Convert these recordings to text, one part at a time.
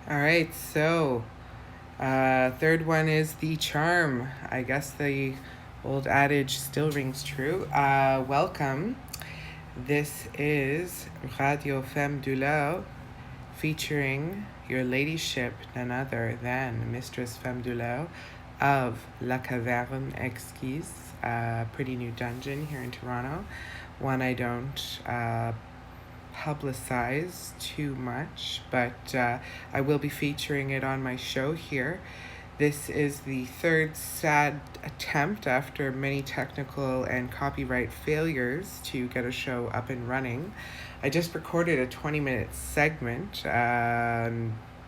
All right, so third one is the charm. I guess the old adage still rings true. Welcome. This is Radio Femme Douleur featuring your ladyship, none other than Mistress Femme Douleur of La Caverne Exquise, a pretty new dungeon here in Toronto. One I don't publicize too much, but I will be featuring it on my show here. This is the third sad attempt after many technical and copyright failures to get a show up and running. I just recorded a 20-minute segment about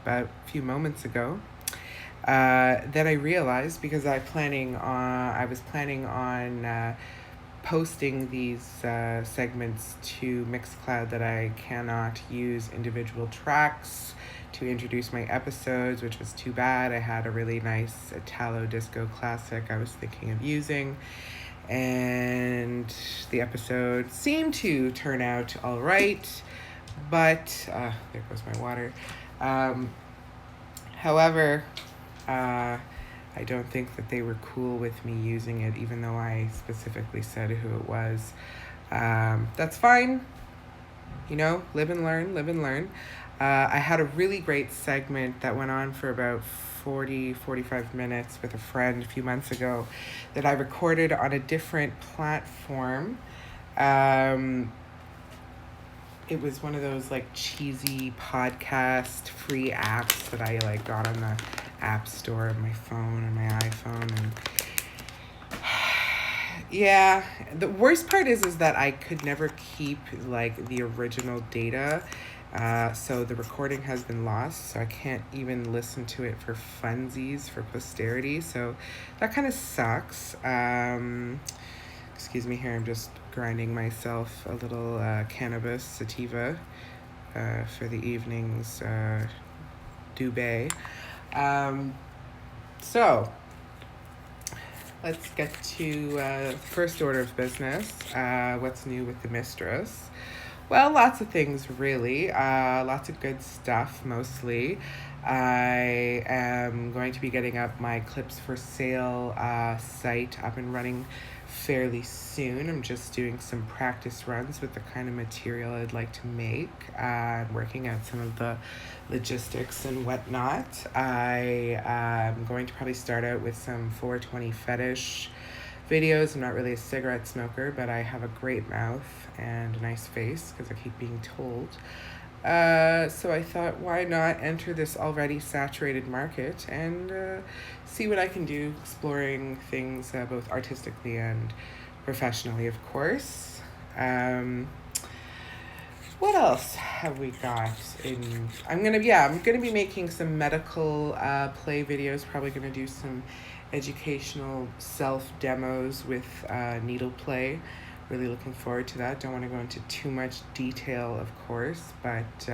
a few moments ago. Then I realized because I was planning on posting these segments to Mixcloud that I cannot use individual tracks to introduce my episodes, which was too bad. I had a really nice Italo disco classic I was thinking of using, and the episode seemed to turn out all right, but there goes my water. However, I don't think that they were cool with me using it, even though I specifically said who it was. That's fine. Live and learn. I had a really great segment that went on for about 45 minutes with a friend a few months ago that I recorded on a different platform. It was one of those cheesy podcast free apps that I got on the app store of my phone and my iPhone, and yeah, the worst part is that I could never keep the original data. So the recording has been lost, so I can't even listen to it for funsies for posterity. So that kind of sucks. Excuse me here, I'm just grinding myself a little cannabis sativa for the evening's Dubé. So let's get to first order of business. What's new with the Mistress? Well, lots of things, really. Lots of good stuff, mostly. I am going to be getting up my Clips for Sale site up and running fairly soon. I'm just doing some practice runs with the kind of material I'd like to make. I'm working out some of the logistics and whatnot. I am going to probably start out with some 420 fetish videos. I'm not really a cigarette smoker, but I have a great mouth and a nice face because I keep being told. So I thought, why not enter this already saturated market and see what I can do, exploring things both artistically and professionally, of course. What else have we got I'm gonna be making some medical play videos, probably gonna do some educational self demos with needle play. Really looking forward to that. Don't want to go into too much detail, of course, but it's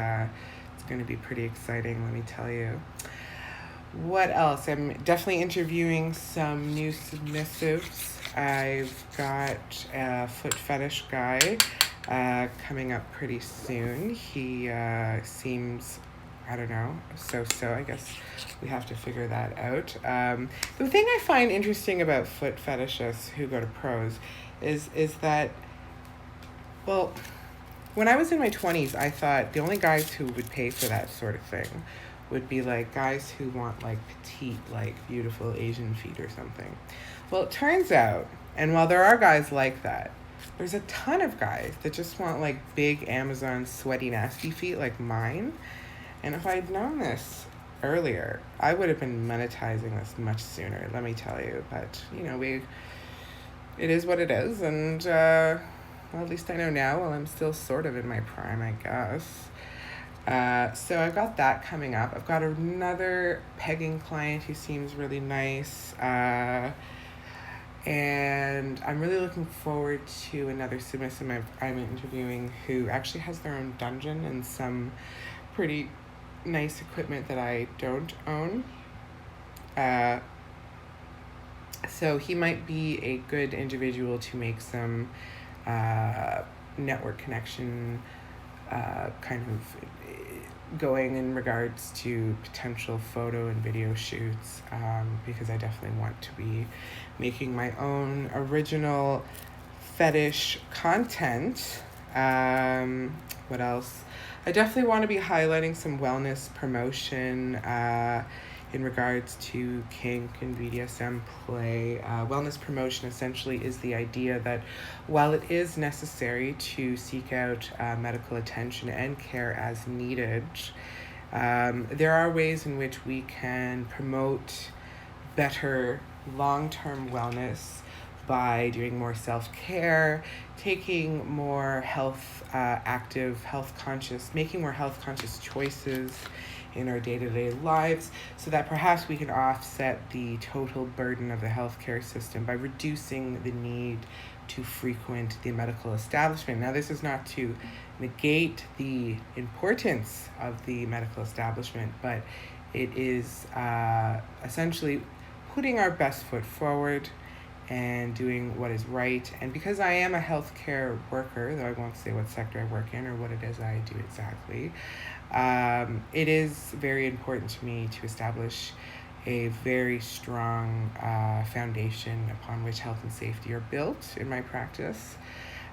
going to be pretty exciting, let me tell you. What else? I'm definitely interviewing some new submissives. I've got a foot fetish guy coming up pretty soon. He seems, I don't know, so. I guess we have to figure that out. The thing I find interesting about foot fetishists who go to pros is that, well, when I was in my 20s, I thought the only guys who would pay for that sort of thing would be guys who want petite, beautiful Asian feet or something. Well, it turns out, and while there are guys like that, there's a ton of guys that just want big Amazon sweaty nasty feet like mine. And if I'd known this earlier, I would have been monetizing this much sooner, let me tell you. But it is what it is, and well, at least I know now while I'm still sort of in my prime, I guess. So I've got that coming up. I've got another pegging client who seems really nice, and I'm really looking forward to another submissive I'm interviewing who actually has their own dungeon and some pretty nice equipment that I don't own. So he might be a good individual to make some network connection kind of going in regards to potential photo and video shoots, because I definitely want to be making my own original fetish content. What else? I definitely want to be highlighting some wellness promotion in regards to kink and BDSM play. Wellness promotion essentially is the idea that while it is necessary to seek out medical attention and care as needed, there are ways in which we can promote better long-term wellness by doing more self-care, taking more making more health conscious choices in our day-to-day lives, so that perhaps we can offset the total burden of the healthcare system by reducing the need to frequent the medical establishment. Now, this is not to negate the importance of the medical establishment, but it is essentially putting our best foot forward and doing what is right. And because I am a healthcare worker, though I won't say what sector I work in or what it is I do exactly, it is very important to me to establish a very strong foundation upon which health and safety are built in my practice.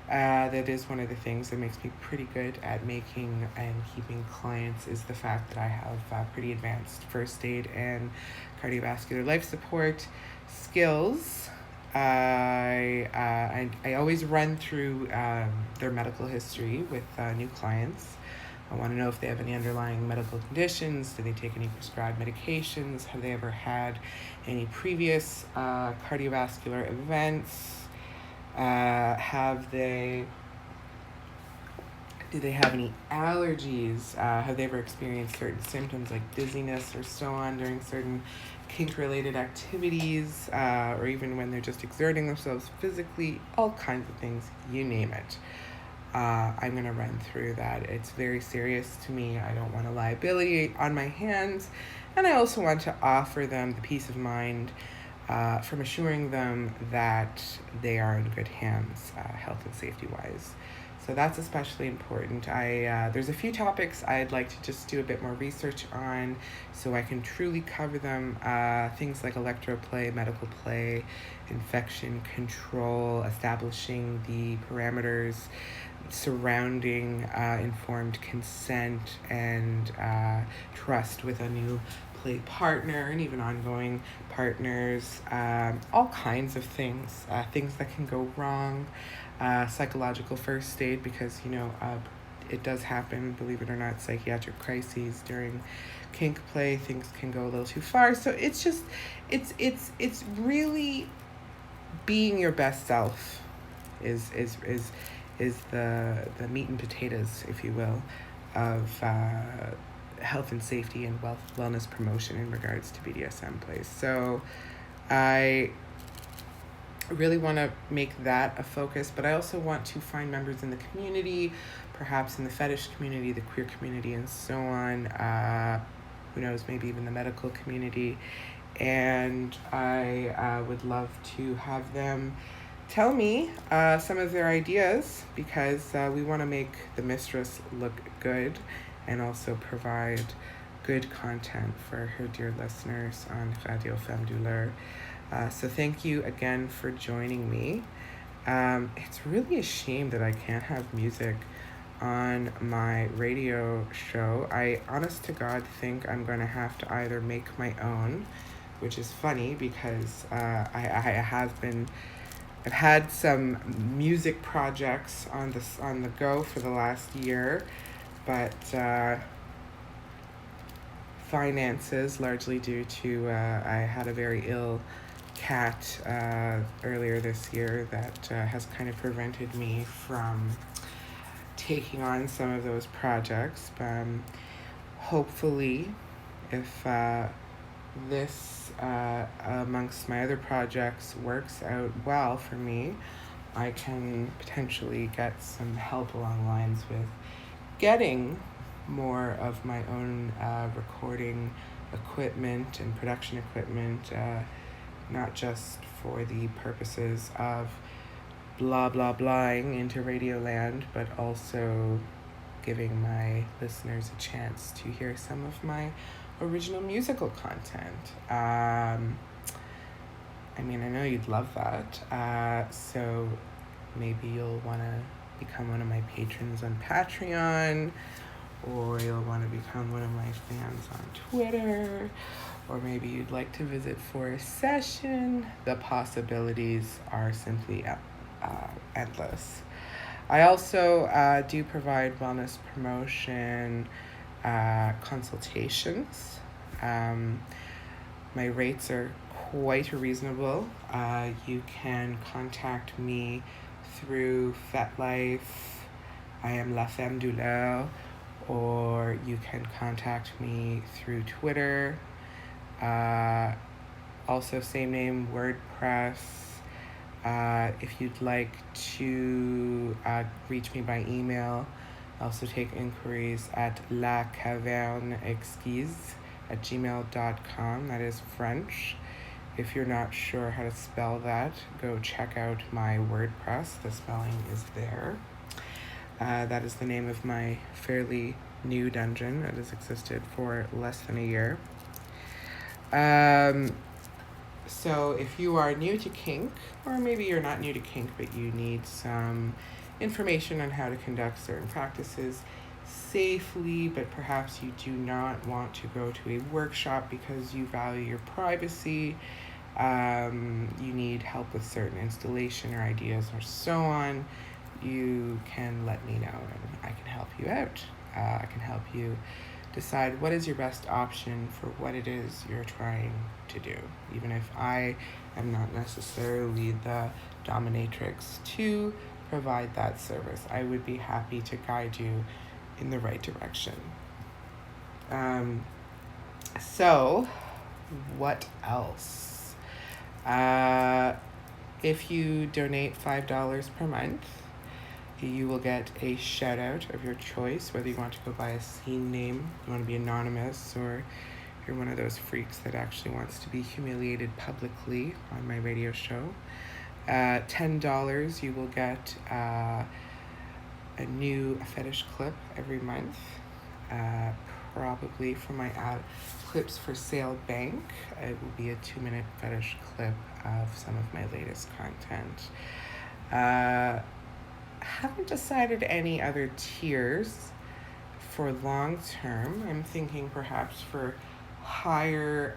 That is one of the things that makes me pretty good at making and keeping clients, is the fact that I have pretty advanced first aid and cardiovascular life support skills. I always run through their medical history with new clients. I want to know if they have any underlying medical conditions. Do they take any prescribed medications? Have they ever had any previous cardiovascular events? Do they have any allergies? Have they ever experienced certain symptoms like dizziness or so on during certain kink-related activities, or even when they're just exerting themselves physically? All kinds of things, you name it. I'm going to run through that. It's very serious to me. I don't want a liability on my hands, and I also want to offer them the peace of mind from assuring them that they are in good hands, health and safety-wise. So that's especially important. There's a few topics I'd like to just do a bit more research on so I can truly cover them. Things like electroplay, medical play, infection control, establishing the parameters surrounding informed consent and trust with a new play partner and even ongoing partners, all kinds of things, things that can go wrong. Psychological first aid, because it does happen, believe it or not, psychiatric crises during kink play. Things can go a little too far, so it's really being your best self is the meat and potatoes, if you will, of health and safety and wellness promotion in regards to BDSM plays. So I really want to make that a focus, but I also want to find members in the community, perhaps in the fetish community, the queer community, and so on. Who knows, maybe even the medical community. And I would love to have them tell me some of their ideas, because we want to make the Mistress look good and also provide good content for her dear listeners on Radio Femme Douleur. So thank you again for joining me. It's really a shame that I can't have music on my radio show. I, honest to God, think I'm going to have to either make my own, which is funny because I've had some music projects on the go for the last year, but finances, largely due to I had a very ill cat earlier this year that has kind of prevented me from taking on some of those projects. Hopefully, if this amongst my other projects works out well for me, I can potentially get some help along the lines with getting more of my own recording equipment and production equipment, not just for the purposes of blah blah blahing into Radioland, but also giving my listeners a chance to hear some of my original musical content. I mean, I know you'd love that. So maybe you'll want to become one of my patrons on Patreon, or you'll want to become one of my fans on Twitter, or maybe you'd like to visit for a session. The possibilities are simply endless. I also do provide wellness promotion consultations. My rates are quite reasonable. You can contact me through FetLife. I am La Femme Douleur. Or you can contact me through Twitter. Also, same name, WordPress. If you'd like to reach me by email, I also take inquiries at lacaverneexquise@gmail.com. That is French. If you're not sure how to spell that, go check out my WordPress. The spelling is there. That is the name of my fairly new dungeon that has existed for less than a year. So if you are new to kink, or maybe you're not new to kink, but you need some information on how to conduct certain practices safely, but perhaps you do not want to go to a workshop because you value your privacy, you need help with certain installation or ideas or so on, you can let me know and I can help you out. I can help you decide what is your best option for what it is you're trying to do. Even if I am not necessarily the dominatrix to provide that service, I would be happy to guide you in the right direction. So what else? If you donate $5 per month, you will get a shout out of your choice, whether you want to go by a scene name, you want to be anonymous, or you're one of those freaks that actually wants to be humiliated publicly on my radio show. $10, you will get a new fetish clip every month, probably from my Clips for Sale bank. It will be a 2-minute fetish clip of some of my latest content. Haven't decided any other tiers for long term. I'm thinking perhaps for higher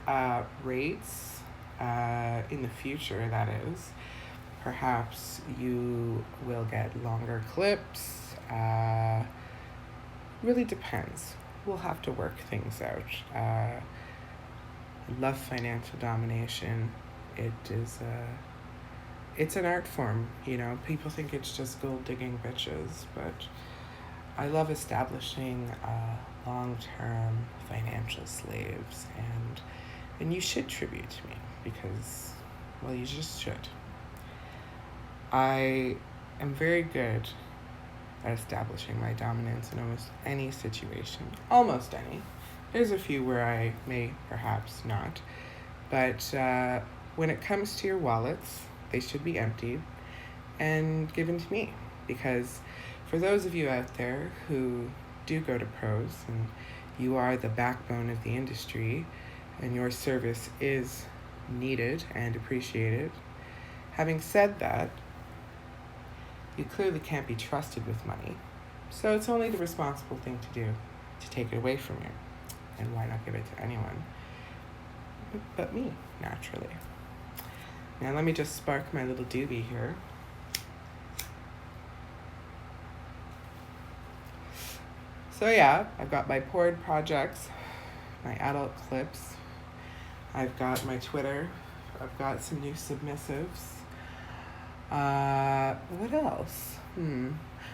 rates in the future, that is. Perhaps you will get longer clips. Really depends. We'll have to work things out. I love financial domination. It's an art form, you know. People think it's just gold digging bitches, but I love establishing long-term financial slaves, and you should tribute to me because, well, you just should. I am very good at establishing my dominance in almost any situation, almost any. There's a few where I may perhaps not, but when it comes to your wallets, they should be emptied and given to me, because for those of you out there who do go to pros and you are the backbone of the industry and your service is needed and appreciated, having said that, you clearly can't be trusted with money, so it's only the responsible thing to do to take it away from you. And why not give it to anyone but me, naturally. Now let me just spark my little doobie here. So yeah, I've got my porn projects, my adult clips, I've got my Twitter, I've got some new submissives. What else?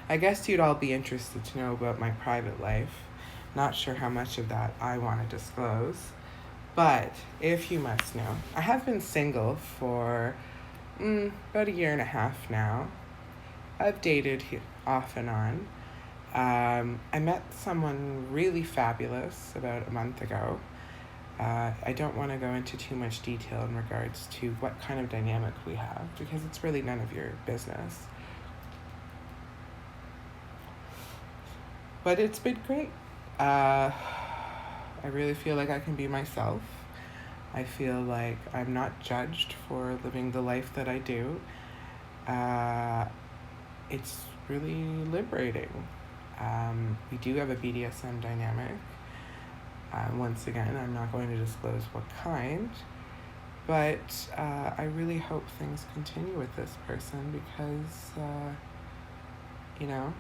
I guess you'd all be interested to know about my private life. Not sure how much of that I want to disclose. But if you must know, I have been single for about 1.5 years now. I've dated off and on. I met someone really fabulous about a month ago. I don't want to go into too much detail in regards to what kind of dynamic we have, because it's really none of your business. But it's been great. I really feel like I can be myself. I feel like I'm not judged for living the life that I do. It's really liberating. We do have a BDSM dynamic. Once again, I'm not going to disclose what kind, but I really hope things continue with this person because, you know,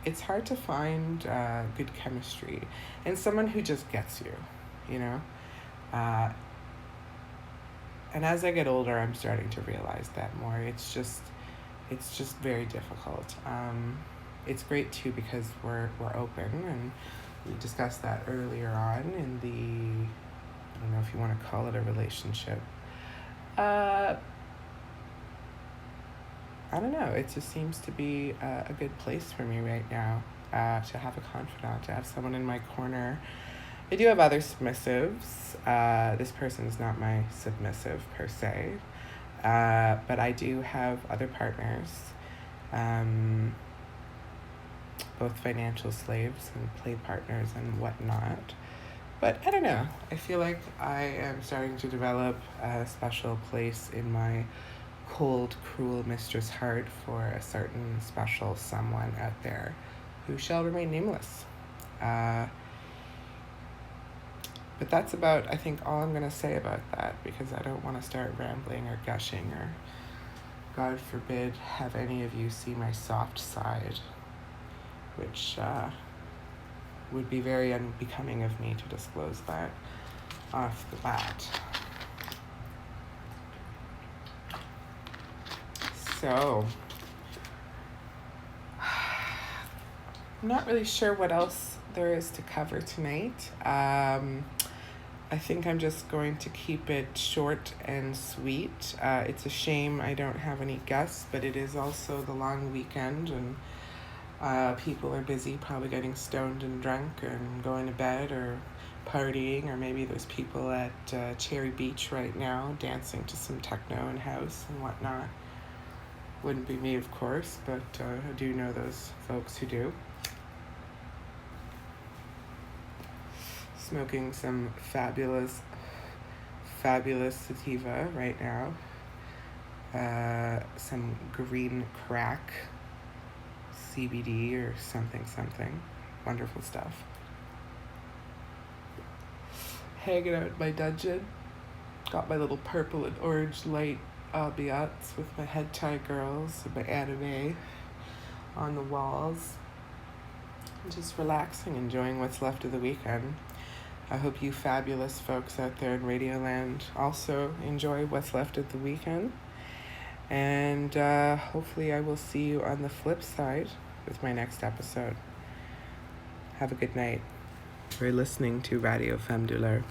it's hard to find good chemistry and someone who just gets you, you know? And as I get older, I'm starting to realize that more. It's just very difficult. It's great too because we're open, and we discussed that earlier on in the, I don't know if you want to call it a relationship. I don't know. It just seems to be a good place for me right now, to have a confidant, to have someone in my corner. I do have other submissives. This person is not my submissive per se, but I do have other partners, both financial slaves and play partners and whatnot. But I don't know. I feel like I am starting to develop a special place in my cold, cruel mistress heart for a certain special someone out there who shall remain nameless. But that's about, I think, all I'm going to say about that, because I don't want to start rambling or gushing or, God forbid, have any of you see my soft side, which would be very unbecoming of me to disclose that off the bat. So, I'm not really sure what else there is to cover tonight. I think I'm just going to keep it short and sweet. It's a shame I don't have any guests, but it is also the long weekend, and people are busy probably getting stoned and drunk and going to bed or partying, or maybe there's people at Cherry Beach right now dancing to some techno and house and whatnot. Wouldn't be me, of course, but I do know those folks who do. Smoking some fabulous sativa right now. Some green crack, CBD or something. Wonderful stuff. Hanging out in my dungeon. Got my little purple and orange light ambiance with my head tie girls and my anime on the walls. Just relaxing, enjoying what's left of the weekend. I hope you fabulous folks out there in Radioland also enjoy what's left of the weekend. And hopefully I will see you on the flip side with my next episode. Have a good night. You're listening to Radio Femme Douleur.